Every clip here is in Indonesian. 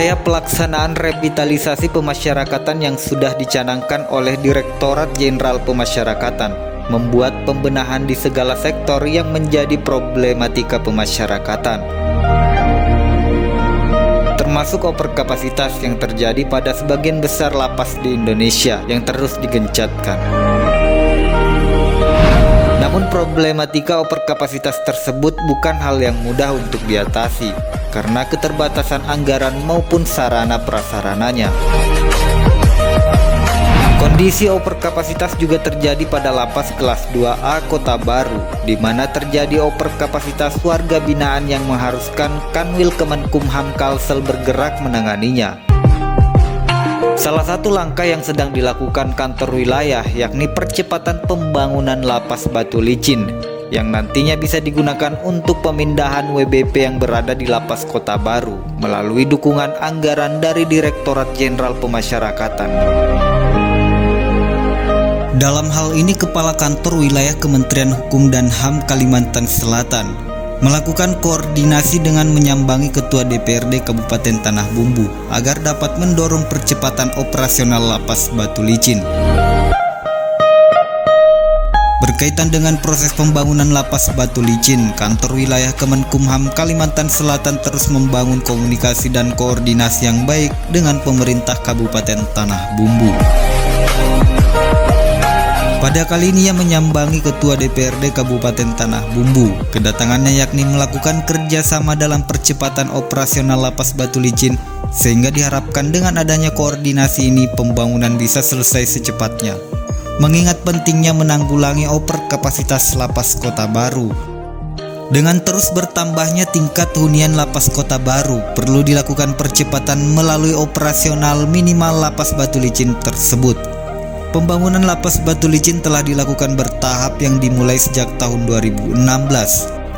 Upaya pelaksanaan revitalisasi pemasyarakatan yang sudah dicanangkan oleh Direktorat Jenderal Pemasyarakatan membuat pembenahan di segala sektor yang menjadi problematika pemasyarakatan, termasuk overkapasitas yang terjadi pada sebagian besar lapas di Indonesia yang terus digencatkan. Namun problematika overkapasitas tersebut bukan hal yang mudah untuk diatasi karena keterbatasan anggaran maupun sarana prasarananya. Kondisi overkapasitas juga terjadi pada lapas kelas 2A Kota Baru, di mana terjadi overkapasitas warga binaan yang mengharuskan Kanwil Kemenkumham Kalsel bergerak menanganinya. Salah satu langkah yang sedang dilakukan kantor wilayah yakni percepatan pembangunan lapas Batu Licin yang nantinya bisa digunakan untuk pemindahan WBP yang berada di lapas Kota Baru melalui dukungan anggaran dari Direktorat Jenderal Pemasyarakatan. Dalam hal ini, Kepala Kantor Wilayah Kementerian Hukum dan HAM Kalimantan Selatan melakukan koordinasi dengan menyambangi Ketua DPRD Kabupaten Tanah Bumbu agar dapat mendorong percepatan operasional lapas Batu Licin. Berkaitan dengan proses pembangunan lapas Batu Licin, Kantor Wilayah Kemenkumham Kalimantan Selatan terus membangun komunikasi dan koordinasi yang baik dengan pemerintah Kabupaten Tanah Bumbu. Pada kali ini ia menyambangi Ketua DPRD Kabupaten Tanah Bumbu. Kedatangannya yakni melakukan kerjasama dalam percepatan operasional lapas Batu Licin, sehingga diharapkan dengan adanya koordinasi ini pembangunan bisa selesai secepatnya. Mengingat pentingnya menanggulangi overkapasitas lapas Kota Baru. Dengan terus bertambahnya tingkat hunian lapas Kota Baru, perlu dilakukan percepatan melalui operasional minimal lapas Batu Licin tersebut. Pembangunan lapas Batu Licin telah dilakukan bertahap yang dimulai sejak tahun 2016.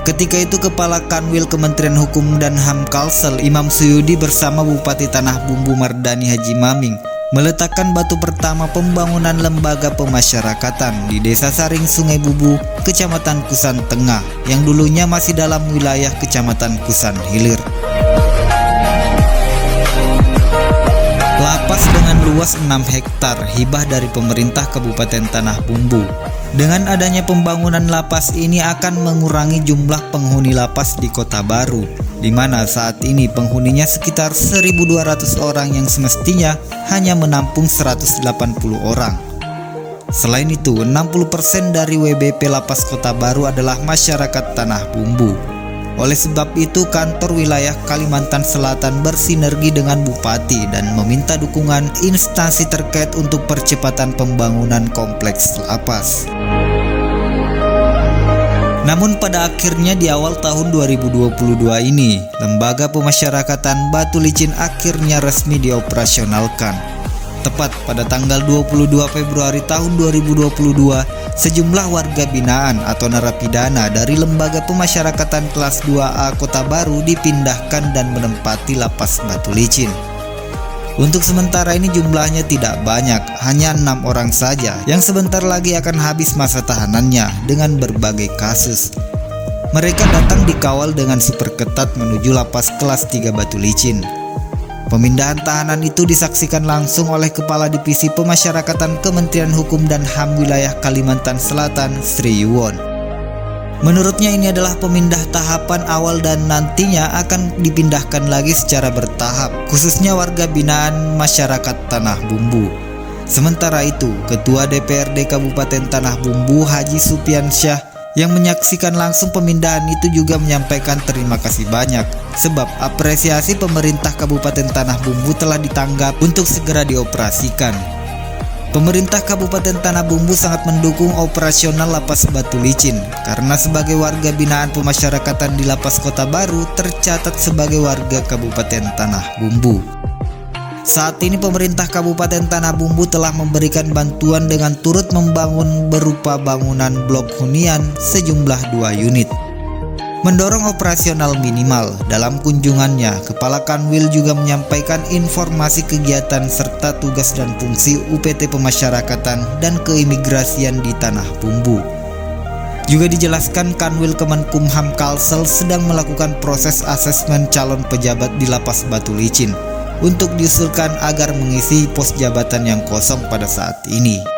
Ketika itu Kepala Kanwil Kementerian Hukum dan HAM Kalsel Imam Suyudi bersama Bupati Tanah Bumbu Mardani Haji Maming meletakkan batu pertama pembangunan lembaga pemasyarakatan di Desa Saring Sungai Bubu, Kecamatan Kusan Tengah, yang dulunya masih dalam wilayah Kecamatan Kusan Hilir. Lapas dengan luas 6 hektar hibah dari pemerintah Kabupaten Tanah Bumbu. Dengan adanya pembangunan lapas ini akan mengurangi jumlah penghuni lapas di Kota Baru, di mana saat ini penghuninya sekitar 1.200 orang yang semestinya hanya menampung 180 orang. Selain itu, 60% dari WBP lapas Kota Baru adalah masyarakat Tanah Bumbu. Oleh sebab itu, Kantor Wilayah Kalimantan Selatan bersinergi dengan Bupati dan meminta dukungan instansi terkait untuk percepatan pembangunan kompleks lapas. Namun pada akhirnya di awal tahun 2022 ini, Lembaga Pemasyarakatan Batu Licin akhirnya resmi dioperasionalkan. Tepat pada tanggal 22 Februari tahun 2022, sejumlah warga binaan atau narapidana dari Lembaga Pemasyarakatan kelas 2A Kota Baru dipindahkan dan menempati lapas Batu Licin. Untuk sementara ini jumlahnya tidak banyak, hanya 6 orang saja yang sebentar lagi akan habis masa tahanannya dengan berbagai kasus. Mereka datang dikawal dengan super ketat menuju lapas kelas 3 Batu Licin. Pemindahan tahanan itu disaksikan langsung oleh Kepala Divisi Pemasyarakatan Kementerian Hukum dan HAM Wilayah Kalimantan Selatan, Sri Yuwon. Menurutnya ini adalah pemindah tahapan awal dan nantinya akan dipindahkan lagi secara bertahap, khususnya warga binaan masyarakat Tanah Bumbu. Sementara itu, Ketua DPRD Kabupaten Tanah Bumbu Haji Supiansyah yang menyaksikan langsung pemindahan itu juga menyampaikan terima kasih banyak sebab apresiasi pemerintah Kabupaten Tanah Bumbu telah ditanggap untuk segera dioperasikan. Pemerintah Kabupaten Tanah Bumbu sangat mendukung operasional lapas Batu Licin karena sebagai warga binaan pemasyarakatan di lapas Kota Baru tercatat sebagai warga Kabupaten Tanah Bumbu. Saat ini pemerintah Kabupaten Tanah Bumbu telah memberikan bantuan dengan turut membangun berupa bangunan blok hunian sejumlah 2 unit. Mendorong operasional minimal, dalam kunjungannya Kepala Kanwil juga menyampaikan informasi kegiatan serta tugas dan fungsi UPT Pemasyarakatan dan Keimigrasian di Tanah Bumbu. Juga dijelaskan Kanwil Kemenkumham Kalsel sedang melakukan proses asesmen calon pejabat di lapas Batu Licin. untuk diusulkan agar mengisi pos jabatan yang kosong pada saat ini.